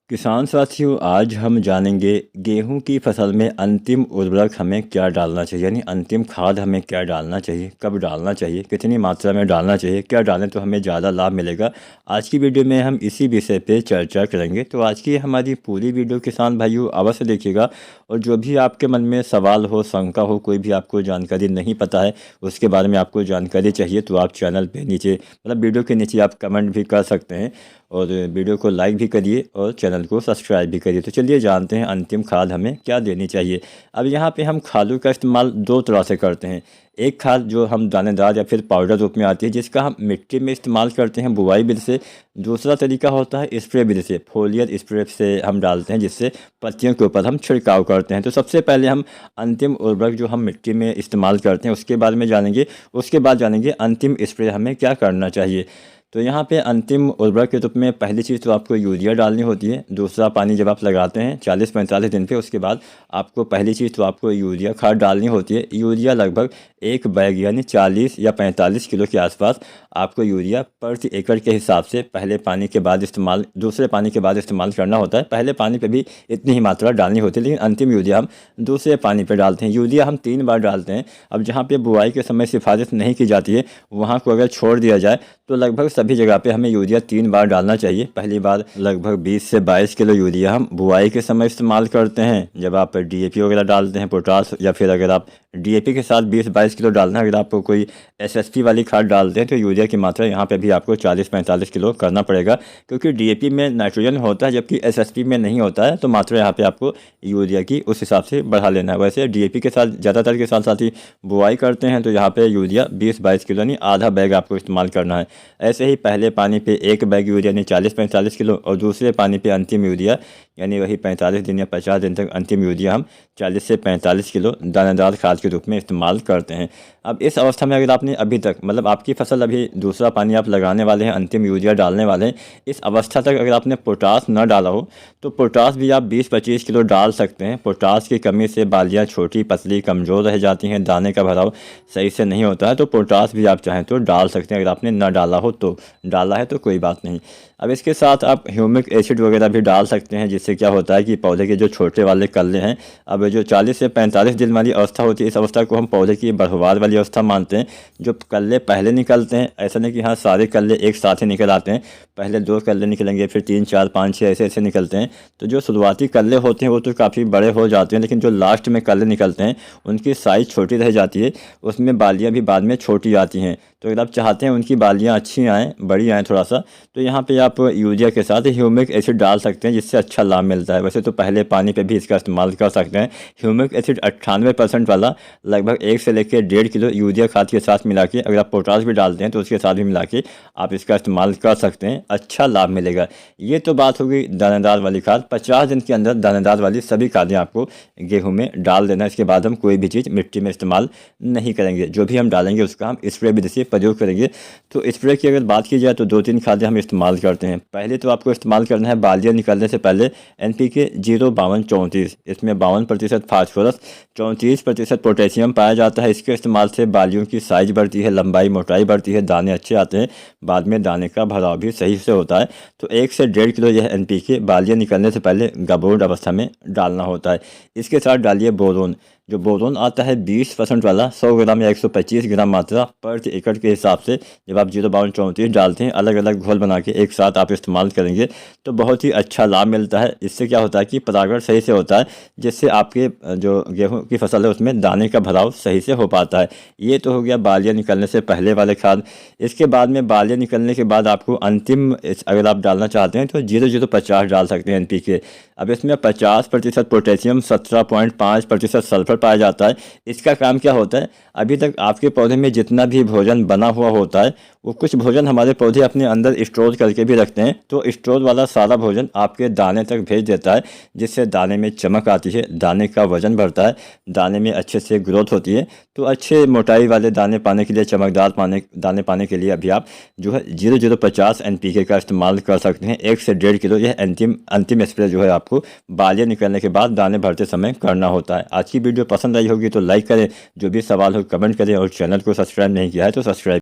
किसान साथियों, आज हम जानेंगे गेहूं की फसल में अंतिम उर्वरक हमें क्या डालना चाहिए, यानी अंतिम खाद हमें क्या डालना चाहिए, कब डालना चाहिए, कितनी मात्रा में डालना चाहिए, क्या डालें तो हमें ज़्यादा लाभ मिलेगा। आज की वीडियो में हम इसी विषय पे चर्चा करेंगे। तो आज की हमारी पूरी वीडियो किसान भाइयों अवश्य देखिएगा। और जो भी आपके मन में सवाल हो, शंका हो, कोई भी आपको जानकारी नहीं पता है, उसके बारे में आपको जानकारी चाहिए, तो आप चैनल पे नीचे मतलब वीडियो के नीचे आप कमेंट भी कर सकते हैं और वीडियो को लाइक भी करिए और चैनल को सब्सक्राइब भी करिए। तो चलिए जानते हैं अंतिम खाद हमें क्या देनी चाहिए। अब यहाँ पे हम खादों का इस्तेमाल दो तरह से करते हैं। एक खाद जो हम दानेदार या फिर पाउडर रूप में आती है, जिसका हम मिट्टी में इस्तेमाल करते हैं बुवाई विधि से। दूसरा तरीका होता है स्प्रे विधि से, फोलियर स्प्रे से हम डालते हैं, जिससे पत्तियों के ऊपर हम छिड़काव करते हैं। तो सबसे पहले हम अंतिम उर्वरक जो हम मिट्टी में इस्तेमाल करते हैं उसके बारे में जानेंगे। उसके बाद जानेंगे अंतिम स्प्रे हमें क्या करना चाहिए। तो यहाँ पे अंतिम उर्वरक के रूप में पहली चीज़ तो आपको यूरिया डालनी होती है। दूसरा पानी जब आप लगाते हैं 40-45 दिन पे, उसके बाद आपको पहली चीज़ तो आपको यूरिया खाद डालनी होती है। यूरिया लगभग एक बैग यानी 40 या 45 किलो के आसपास आपको यूरिया प्रति एकड़ के हिसाब से पहले पानी के बाद इस्तेमाल, दूसरे पानी के बाद इस्तेमाल करना होता है। पहले पानी पे भी इतनी ही मात्रा डालनी होती है, लेकिन अंतिम यूरिया हम दूसरे पानी पे डालते हैं। यूरिया हम 3 बार डालते हैं। अब जहाँ पे बुआई के समय सिफारिश नहीं की जाती है, वहाँ को अगर छोड़ दिया जाए तो लगभग सभी जगह पे हमें यूरिया 3 बार डालना चाहिए। पहली बार लगभग 20 से 22 किलो यूरिया हम बुआई के समय इस्तेमाल करते हैं, जब आप डीएपी वगैरह डालते हैं, पोटास, या फिर अगर आप डीएपी के साथ 20-22 किलो डालना है। अगर आपको कोई एसएसपी वाली खाद डालते हैं तो यूरिया की मात्रा यहाँ पे भी आपको 40-45 किलो करना पड़ेगा, क्योंकि डीएपी में नाइट्रोजन होता है जबकि एसएसपी में नहीं होता है। तो मात्रा यहाँ पे आपको यूरिया की उस हिसाब से बढ़ा लेना है। वैसे डीएपी के साथ ज़्यादातर के साथ साथ ही बुआई करते हैं, तो यहाँ पे यूरिया 20-22 किलो यानी आधा बैग आपको इस्तेमाल करना है। ऐसे ही पहले पानी पे एक बैग यूरिया यानी 40-45 किलो, और दूसरे पानी पे अंतिम यूरिया यानी वही 45 दिन या 50 दिन तक अंतिम यूरिया हम 40 से 45 किलो दानेदार खाद के रूप में इस्तेमाल करते हैं। अब इस अवस्था में अगर आपने अभी तक मतलब आपकी फसल अभी दूसरा पानी आप लगाने वाले हैं, अंतिम यूरिया डालने वाले हैं, इस अवस्था तक अगर आपने पोटास न डाला हो तो पोटास भी आप 20-25 किलो डाल सकते हैं। पोटास की कमी से बालियाँ छोटी पतली कमज़ोर रह जाती हैं, दाने का भराव सही से नहीं होता है। तो पोटास भी आप चाहें तो डाल सकते हैं। अगर आपने न डाला हो तो, डाला है तो कोई बात नहीं। अब इसके साथ आप ह्यूमिक एसिड वगैरह भी डाल सकते हैं, जिससे क्या होता है कि पौधे के जो छोटे वाले कल्ले हैं, अब जो 40 से 45 दिन वाली अवस्था होती है, इस अवस्था को हम पौधे की बढ़वार वाली अवस्था मानते हैं। जो कल्ले पहले निकलते हैं, ऐसा नहीं कि हाँ सारे कल्ले एक साथ ही निकल आते हैं, पहले 2 कल्ले निकलेंगे, फिर 3, 4, 5, 6 ऐसे ऐसे निकलते हैं। तो जो शुरुआती कल्ले होते हैं वो तो काफ़ी बड़े हो जाते हैं, लेकिन जो लास्ट में कल्ले निकलते हैं उनकी साइज़ छोटी रह जाती है, उसमें बालियाँ भी बाद में छोटी आती हैं। तो अगर आप चाहते हैं उनकी बालियाँ अच्छी आएँ, बड़ी आएँ थोड़ा सा, तो यहाँ पे आप यूरिया के साथ ह्यूमिक एसिड डाल सकते हैं, जिससे अच्छा लाभ मिलता है। वैसे तो पहले पानी पे भी इसका इस्तेमाल कर सकते हैं। ह्यूमिक एसिड 98% वाला लगभग 1 से लेकर 1.5 किलो यूरिया खाद के साथ मिला के, अगर आप पोटास भी डालते हैं तो उसके साथ भी मिला के आप इसका इस्तेमाल कर सकते हैं, अच्छा लाभ मिलेगा। ये तो बात होगी दानेदार वाली खाद। 50 दिन के अंदर दानेदार वाली सभी खादें आपको गेहूँ में डाल देना। इसके बाद हम कोई भी चीज़ मिट्टी में इस्तेमाल नहीं करेंगे। जो भी हम डालेंगे उसका हम स्प्रे विधि से प्रयोग करेंगे। तो स्प्रे की अगर बात की जाए तो 2-3 खादें हम इस्तेमाल करते हैं। पहले तो आपको इस्तेमाल करना है बालियाँ निकलने से पहले NPK 052-34। इसमें 52% फास्फोरस, 34% पोटेशियम पाया जाता है। इसके इस्तेमाल से बालियों की साइज बढ़ती है, लंबाई मोटाई बढ़ती है, दाने अच्छे आते हैं, बाद में दाने का भराव भी सही से होता है। तो 1 से 1.5 किलो यह NPK बालियाँ निकलने से पहले गबोर्ड अवस्था में डालना होता है। इसके साथ डालिए बोरोन। जो बोरोन आता है 20% वाला, 100 ग्राम या 125 ग्राम मात्रा प्रति एकड़ के हिसाब से जब आप 052-34 डालते हैं, अलग अलग घोल बना के एक साथ आप इस्तेमाल करेंगे तो बहुत ही अच्छा लाभ मिलता है। इससे क्या होता है कि परागण सही से होता है, जिससे आपके जो गेहूं की फसल है उसमें दाने का भराव सही से हो पाता है। ये तो हो गया बालियाँ निकलने से पहले वाले खाद। इसके बाद में बालियाँ निकलने के बाद आपको अंतिम अगर आप डालना चाहते हैं तो 0-0-50 डाल सकते हैं NPK। अब इसमें 50% पोटेशियम, 17.5% सल्फर पाया जाता है। इसका काम क्या होता है, अभी तक आपके पौधे में जितना भी भोजन बना हुआ होता है वो कुछ भोजन हमारे पौधे अपने अंदर स्टोर करके भी रखते हैं। तो स्टोर वाला सारा भोजन आपके दाने तक भेज देता है, जिससे दाने में चमक आती है, दाने का वजन बढ़ता है, दाने में अच्छे से ग्रोथ होती है। तो अच्छे मोटाई वाले दाने पाने के लिए, चमकदार दाने पाने के लिए अभी आप जो है 0-0-50 NPK का इस्तेमाल कर सकते हैं। 1 से 1.5 किलो यह अंतिम स्प्रे जो है आपको बालियाँ निकलने के बाद दाने भरते समय करना होता है। आज की वीडियो पसंद आई होगी तो लाइक करें, जो भी सवाल हो कमेंट करें, और चैनल को सब्सक्राइब नहीं किया है तो सब्सक्राइब